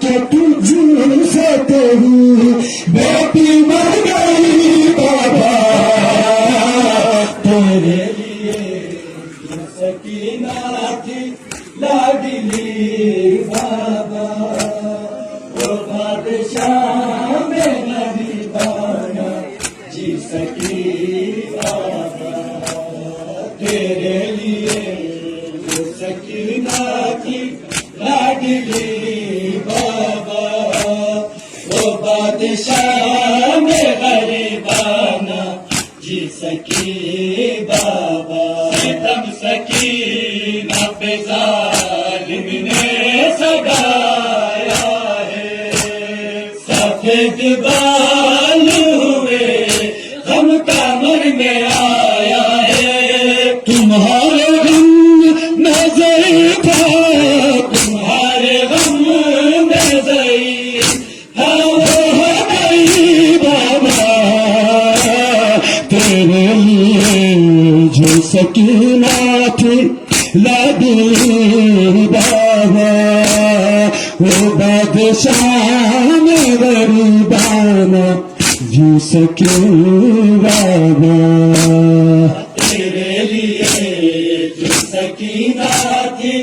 کہ تجھ سے تیری بیٹی مر گئی بابا، تیرے لیے سکینہ تھی لاڈلی بابا، وہ بادشاہ میں غریبانہ جی سکی بابا، تیرے لیے سکینہ تھی لاڈلی بابا، وہ بادشاہ میں غریبانہ جی سکی بابا، ستم سکینہ پہ ظالم نے سجایا ہے، سفید بال ہوئے غم کا من میں آیا ہے، تمہارے غم نظر تھا، تمہارے غم نظر تھا، وہ گئی بابا، تیرے لیے جو سکینہ تھی لاڈلی بابا، وہ بادشاہ میں غریبانہ جی سکی بابا، تیرے لیے جو سکینہ تھی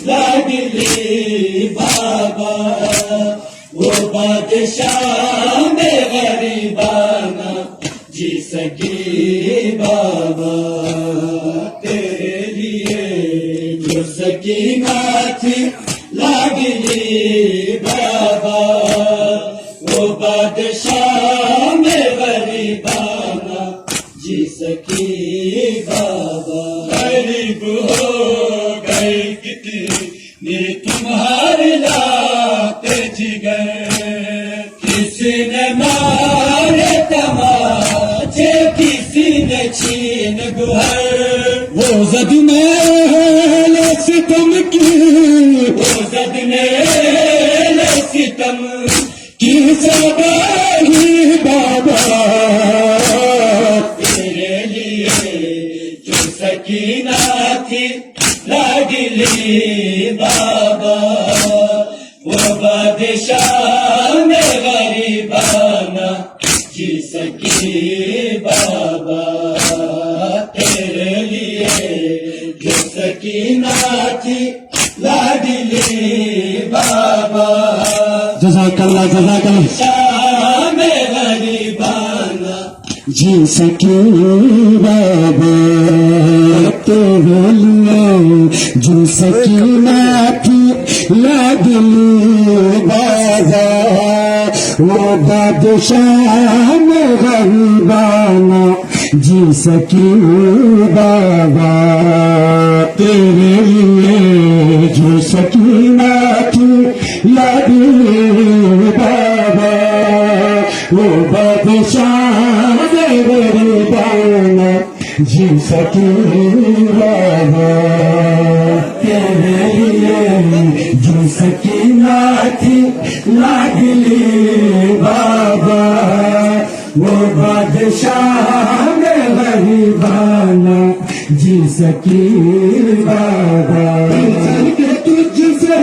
لاڈلی بابا، وہ بادشاہ میں غریبانہ جی سکی بابا، تیرے لیے جو سکینہ تھی لاڈلی بابا، وہ بادشاہ میں غریبانہ جی سکی بابا، غریب ہو گئی کتنی تمہاری لاتے جگر، کسی نے مارے تماچے کسی نے چھین گہر، وہ زد میل ستم کی، وہ زد میل ستم کی سباہی بابا، تیرے لیے جو سکینہ تھی لاڈلی بابا، وہ بادشاہ میں غریبانہ جی سکی بابا، تیرے لیے جو سکینہ تھی لاڈلی بابا، جزاک اللہ جزاک اللہ، شاہ میں غریبانہ جی سکی بابا، تیرے لیے جو سکینہ تھی لاڈلی بابا، وہ بادشاہ میں غریبانہ جی سکی بابا، تیرے لیے جو سکینہ تھی لاڈلی بابا، وہ بادشاہ میں غریبانہ جی سکی بابا، تیرے لیے جو سکینہ تھی لاڈلی بابا، وہ بادشاہ میں غریبانہ جی سکی بابا، تجھ سے